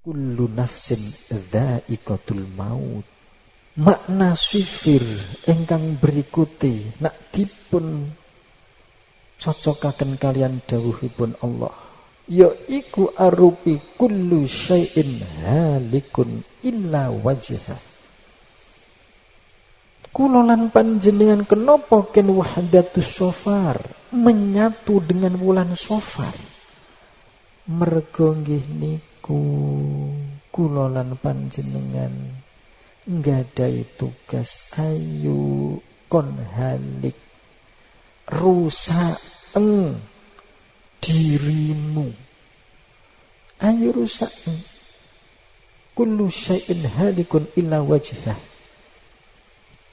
kullu nafsin dha'iqatul maut. Makna sifir ingkang berikuti nak dipun cocokaken kalian dawuhipun Allah, yaiku arupi kullu syai'in halikun illa wajha. Kula lan panjenengan kenapa ken wahdatus sofar, menyatu dengan wulan Sofar? Mergo nggih niku kula lan panjenengan nggadhahi tugas ayu kon halik rusak dirimu. Ayo rusak. Kullu syai'in halikun illa wajhah.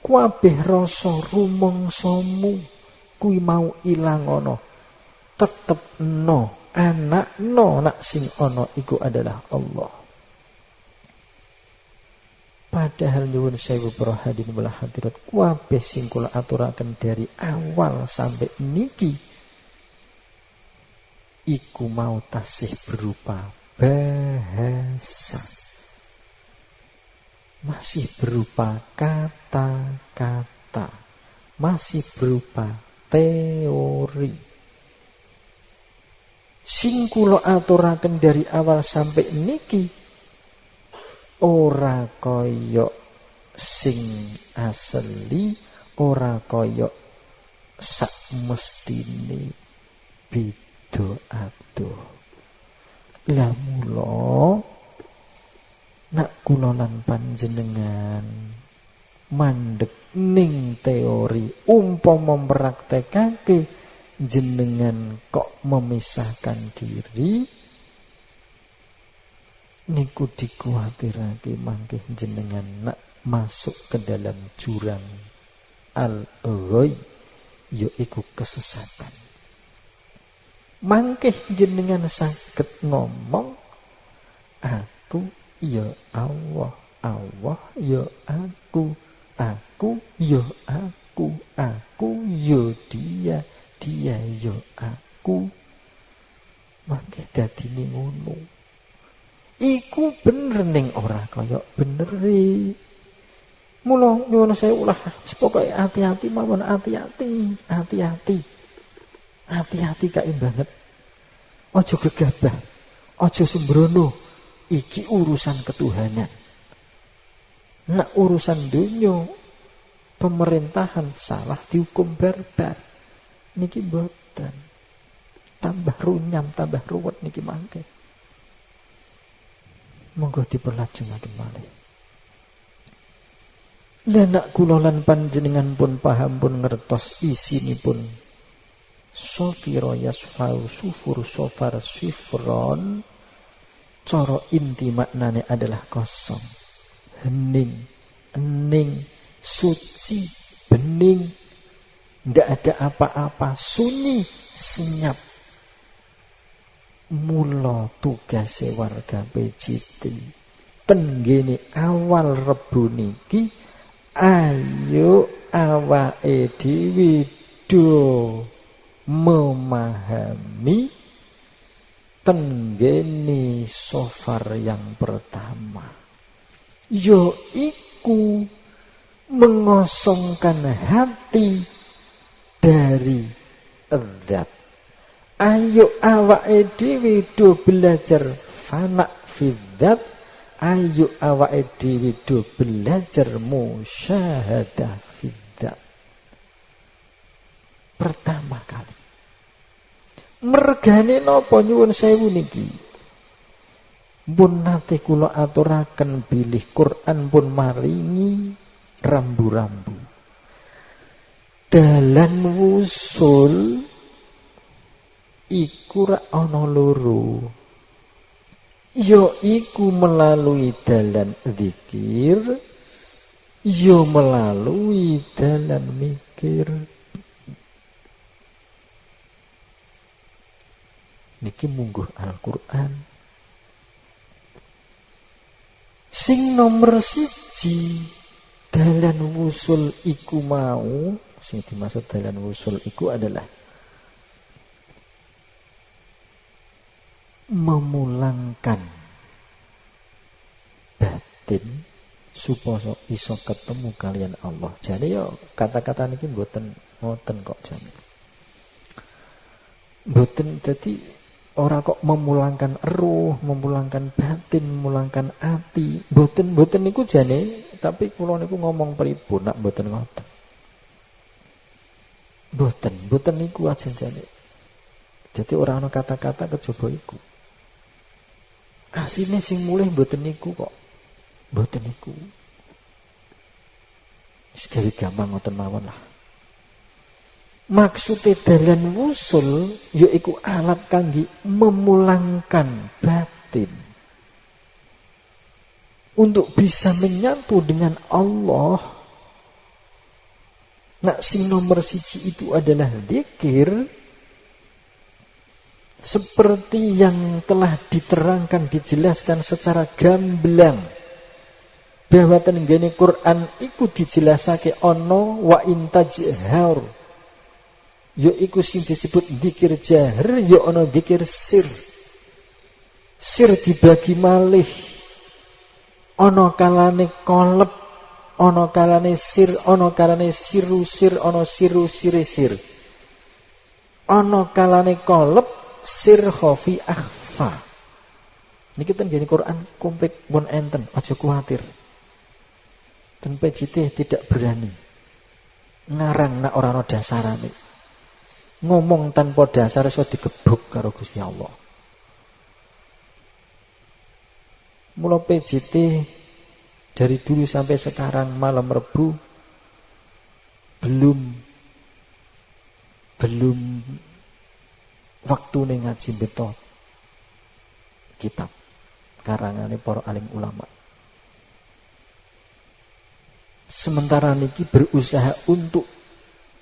Kabeh rasa rumangsamu kuwi mau ilang ana. Tetep no, anak no, nak sing ana iku adalah Allah. Padahal nyuwun sewu para hadirin wal hadirat, kabeh sing kula aturaken dari awal sampai niki iku mau tasih berupa bahasa, masih berupa kata-kata, masih berupa teori. Sing kula aturaken dari awal sampai niki ora kaya sing asli, ora kaya sak mestine, beda adoh. Lah mula nak kula lan panjenengan mandeg ning teori umpama mempraktekake jenengan kok memisahkan diri, niku dikuatirake mangke jenengan nak masuk ke dalam jurang al-ghoi, yaiku kesesatan. Mangke jenengan saged ngomong aku ya Allah, Allah ya aku ya aku ya dia, dia ya aku. Mangke dadine ngono. Iku bener ning ora kaya bener e. Mula nyuwun sewu lah, pokoke hati-hati mawon, hati-hati, hati-hati. Hati-hati kae banget. Aja gegabah, aja sembrono. Iki urusan ketuhanan. Nak urusan dunia, pemerintahan salah dihukum barbar. Niki mboten. Tambah runyam, tambah ruwet niki mangke. Monggo diperlajengaken malih. Lah nak kula lan panjenengan pun paham pun ngertos isinipun sofiro yasfau sufur sofar sifron. Cara inti maknanya adalah kosong, hening, ening, suci, bening, ndak ada apa-apa, sunyi, senyap. Mula tugase warga PJT tenggene awal Rebu niki, ayo awake dhewe do memahami tenggene sofar yang pertama, yaiku mengosongkan hati dari zat. Ayo awake dhewe do belajar fana fi zat, ayo awake dhewe do belajar musyahadah fi zat. Pertama kali mergane napa nyuwun sewu niki, pun nate kula aturaken bilih Quran pun maringi rambu-rambu. Dalan wusul iku ra ana loro, ya iku melalui dalan zikir, ya melalui dalan mikir. Niki mungguh Al-Quran. Sing nomor 1 dalan wusul iku mau, sing dimaksud dalan wusul iku adalah memulangkan batin supaya iso ketemu kalian Allah. Jadi yo kata-kata niki mboten ngoten kok jane. Mboten dadi ora kok memulangkan ruh, memulangkan batin, memulangkan ati. Mboten niku jane, tapi kula niku ngomong pripun nak mboten ngoten. Mboten niku aja jane. Jadi ora ana kata-kata kejaba iku. Asine sing mulih mboten niku kok. Mboten niku. Wis gawe gampang ngoten mawon lah. Maksude dalan wusul yaiku alat kangge memulangkan batin untuk bisa menyatu dengan Allah. Nah, sing nomor siji itu adalah zikir. Seperti yang telah diterangkan, dijelaskan secara gamblang bahwa tenggene Quran iku dijelasake ono wa intajhar, yaiku sing disebut zikir jahar, ya ono zikir sir. Sir dibagi malih, ono kalane kolep, ono kalane sir, ono kalane siru sir, ono siru sire sir, ono kalane kolep sir khafi akhfa. Niki ten gene Quran komplit pun enten, aja kuwatir. Ten PJT tidak berani ngarang nak ora ana dasarane. Ngomong tanpa dasar iso digebuk karo Gusti Allah. Mula PJT dari dulu sampai sekarang malam Rebu belum waktu ngaji beto kitab karangane para alim ulama. Sementara niki berusaha untuk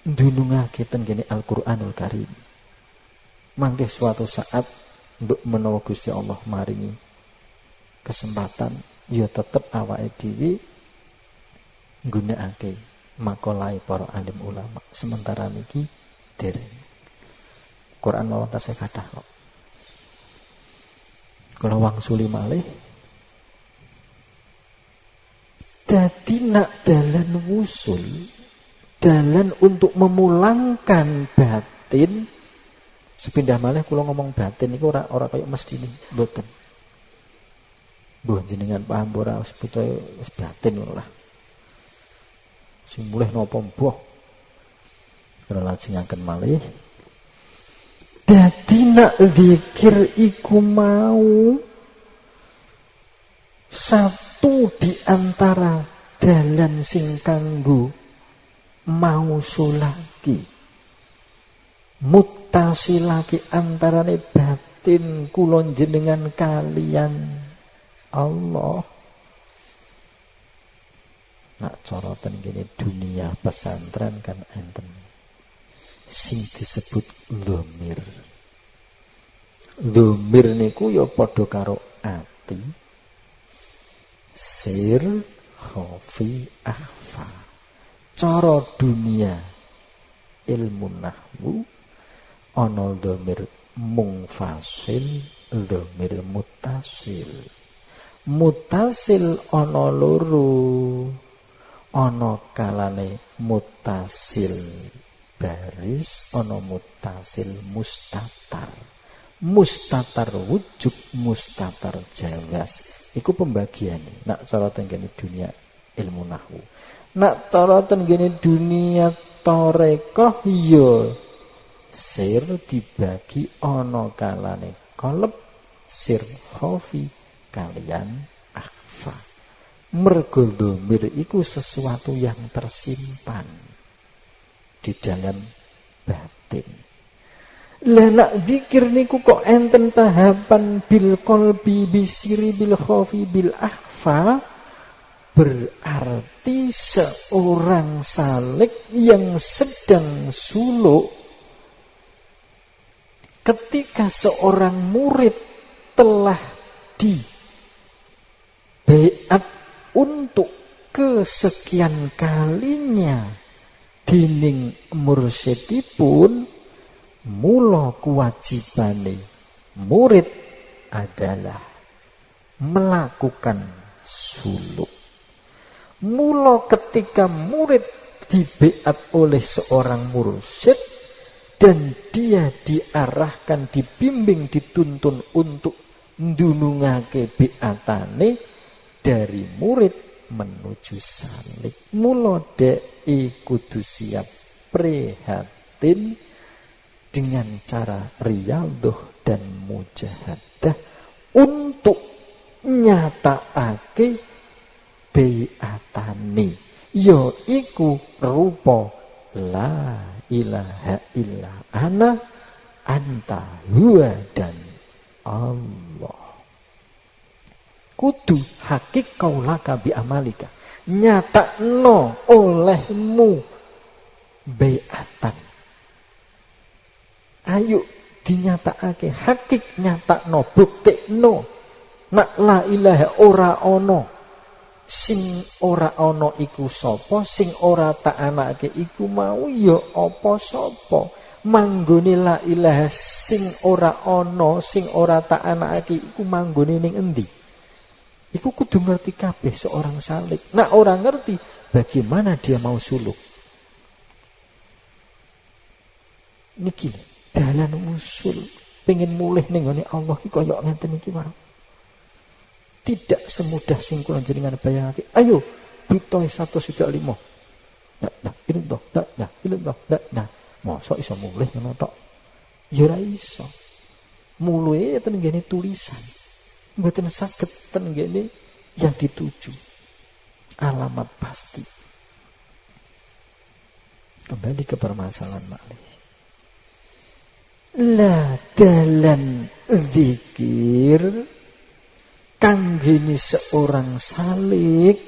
ndunungake tenggene Al-Qur'anul Karim. Mangke suatu saat mbok menawa Gusti Allah maringi kesempatan, ya tetep awake dhewe nggunakake makalah para alim ulama. Sementara niki dereng. Quran mawon tasih kathah kok. Kula wangsuli malih. Dadi nak dalan wusul, dalan untuk memulangkan batin. Sepindah malih kula ngomong batin niku ora kaya mestine, mboten. Mbah jenengan paham ora sebetulnya wis batin ngono lah. Sing mulih napa mbah. Kula lajengaken malih. Dadi nak zikir iku mau satu di antara dalan sing kanggo mausulaki, muttasilaki antarane batin kula jenengan kalian Allah. Nak cara ten kene dunia pesantren kan enten sing disebut dhamir. Dhamir niku ya padha karo ati, sir, khafi, akhfa. Cara dunia ilmu nahwu ana dhamir mungfasil, dhamir muttasil. Muttasil ana loro, ana kalane muttasil baris, ana muttasil mustatar. Mustatar wujud, mustatar jawas. Iku pembagiane nak cara tenggene dunia ilmu nahwu. Nak cara tenggene dunia tarekah ya sir dibagi ana kalane qalb, sir khafi kalian akhfa. Mergo dhamir iku sesuatu yang tersimpan di dalam batin. Lah nak zikir niku kok enten tahapan bil qalbi bisiri bil khafi bil akhfa, berarti seorang salik yang sedang suluk ketika seorang murid telah dibaiat untuk kesekian kalinya dening mursyidipun, mula kewajibane murid adalah melakukan suluk. Mula ketika murid dibeat oleh seorang mursyid dan dia diarahkan, dibimbing, dituntun untuk ndunungake beatane dari murid menuju salik. Mula dek kudu siap prihatin dengan cara riyadhah dan mujahadah untuk nyatakake beatane, ya iku rupa la ilaha illa ana anta huwa dan Allah. Kudu hakik kaulaka bi amalika, nyatakno olehmu beatan. Ayo dinyatakake, hakik nyatakno, buktekno nak la ilaha ora ono. Sing ora ana iku sapa, sing ora tak anake iku mau ya apa sapa. Manggone la ilaha sing ora ana, sing ora tak anake iku manggone ning endi? Iku kudu ngerti kabeh seorang salik. Nah, orang ngerti bagaimana dia mau suluk. Niki dalan usul pengen mulih ning ngene Allah iki kaya ngenten iki wae. Tidak semudah sing kula jenengan bayangake. Ayo butuh 1,5. Nah, ini toh, nah, ini toh, nah. Mosok iso mulih ngono tok. Ya ora iso. Mulih ten ngene tulisan. Mboten saged ten ngene yang dituju. Alamat pasti. Kembali ke permasalahan malih. La dalan zikir kanggene seorang salik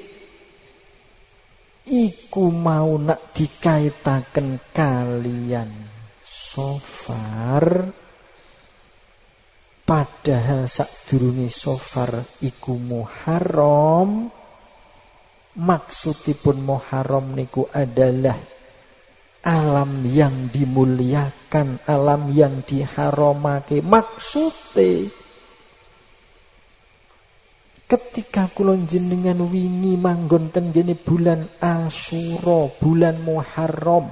iku mau nak dikaitaken kalian sofar, padahal sadurunge sofar iku Muharram. Maksudipun Muharram niku adalah alam yang dimuliakan, alam yang diharamake. Maksude ketika kula jenengan wingi manggon ten gene bulan Asyura, bulan Muharram.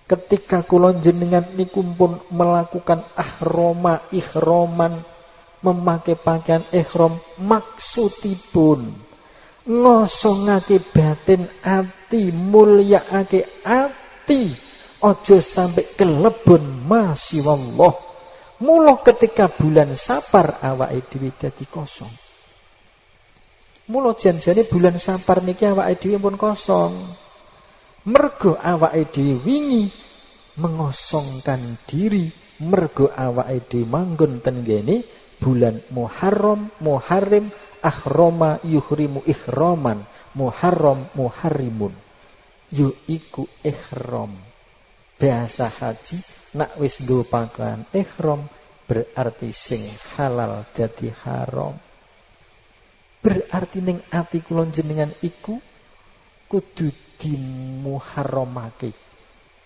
Ketika kula jenengan niku pun melakukan ihraman, memakai pakaian ihram, maksudipun ngosongake batin ati, mulyaake ati, aja sampai kelebon masyaallah. Mula ketika bulan Safar awake dhewe dadi kosong. Mula janjane bulan Safar niki awake dhewe pun kosong. Mergo awake dhewe wingi mengosongkan diri, mergo awake dhewe manggon ten ngene bulan Muharram, Muharrim, ahrama yuhrimu ihraman, Muharram muharrimun. Yo iku ihram. Bahasa haji nak wis nggo pakaian ihram berarti sing halal dadi haram. Berarti ning ati kula jenengan iku kudu dimuharramake,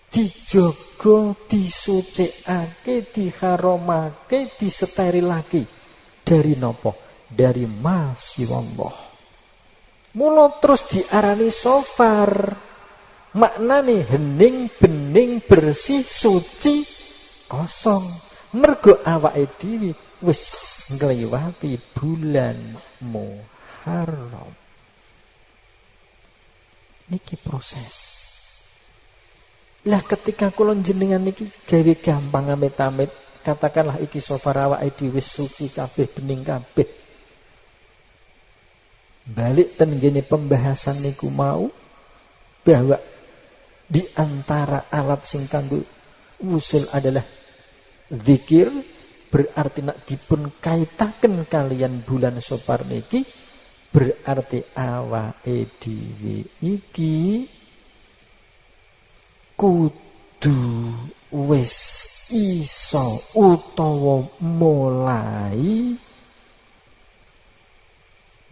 dijaga, disucikake, diharamake, disterilake. Dari napa? Dari masyaallah. Mula terus diarani sofar. Maknane hening, bening, bersih, suci, kosong. Mergo awake dhewe wis ngliwati bulan Muharram. Niki proses. Lah ketika kula jenengan niki gawe gampang amit-amit, katakanlah iki sofar awake dhewe wis suci kabeh, bening kabeh. Balik ten ngene pembahasan niku mau bahwa di antara alat sing kanggo wusul adalah zikir. Berarti nak dipun kaitaken kalian bulan Safar niki berarti awake dhewe iki kudu wis iso utawa mulai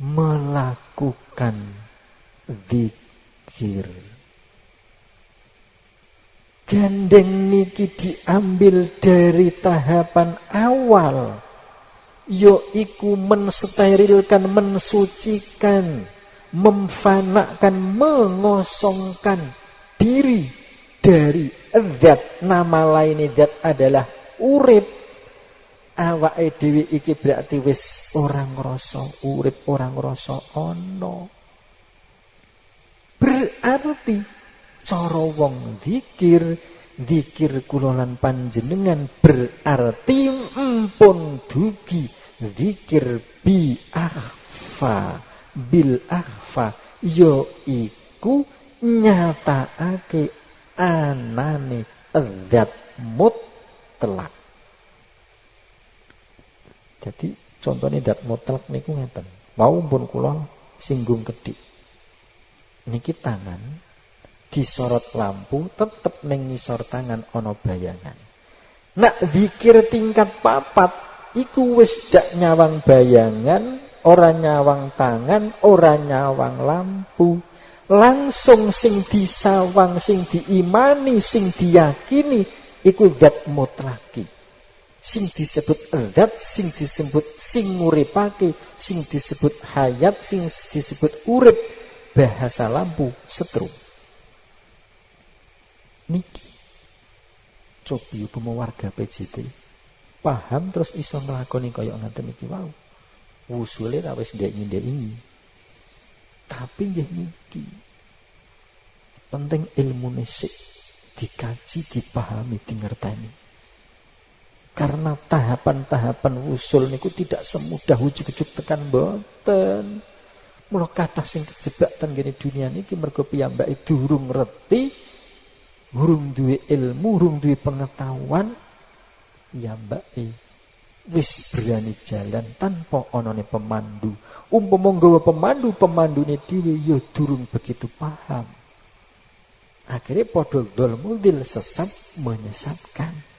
melakukan zikir. Gandeng niki diambil dari tahapan awal yaiku mensterilkan, mensucikan, memfanakkan, mengosongkan diri dari zat. Nama lain zat adalah urip. Awake dhewe iki berarti wis ora ngrasa urip, ora ngrasa ana. Berarti cara wong zikir, zikir kula lan panjenengan berarti empun dugi zikir bi akhfa, bil akhfa, yaiku nyatakake anane zat mutlak. Jadi contohnya zat mutlak niku ngeten. Mau pun kula singgung kedik. Niki tangan disorot lampu tetep ning ngisor tangan ana bayangan. Nak zikir tingkat papat iku wis dak nyawang bayangan, ora nyawang tangan, ora nyawang lampu. Langsung sing disawang, sing diimani, sing diyakini iku zat mutlaki. Sing disebut zat, sing disebut sing nguripake, sing disebut hayat, sing disebut urip. Bahasa lampu setrum. Niki cobi upama warga PJT paham terus iso nglakoni kaya ngaten iki wau. Wusule ra wis ndek-ndeki. Tapi nggih niki penting ilmune sik dikaji, dipahami, dingerteni. Karena tahapan-tahapan wusul niku tidak semudah ujug-ujug tekan boten. Mula kathah sing kejebak teng ngene dunia niki mergo piyambake durung ngerti, durung duwe ilmu, durung duwe pengetahuan, piyambake wis berani jalan tanpa anane pemandu. Umpama nggawa pemandu, pemandune dhewe ya durung begitu paham. Akhirnya padha dzul mudil, sesat menyesatkan.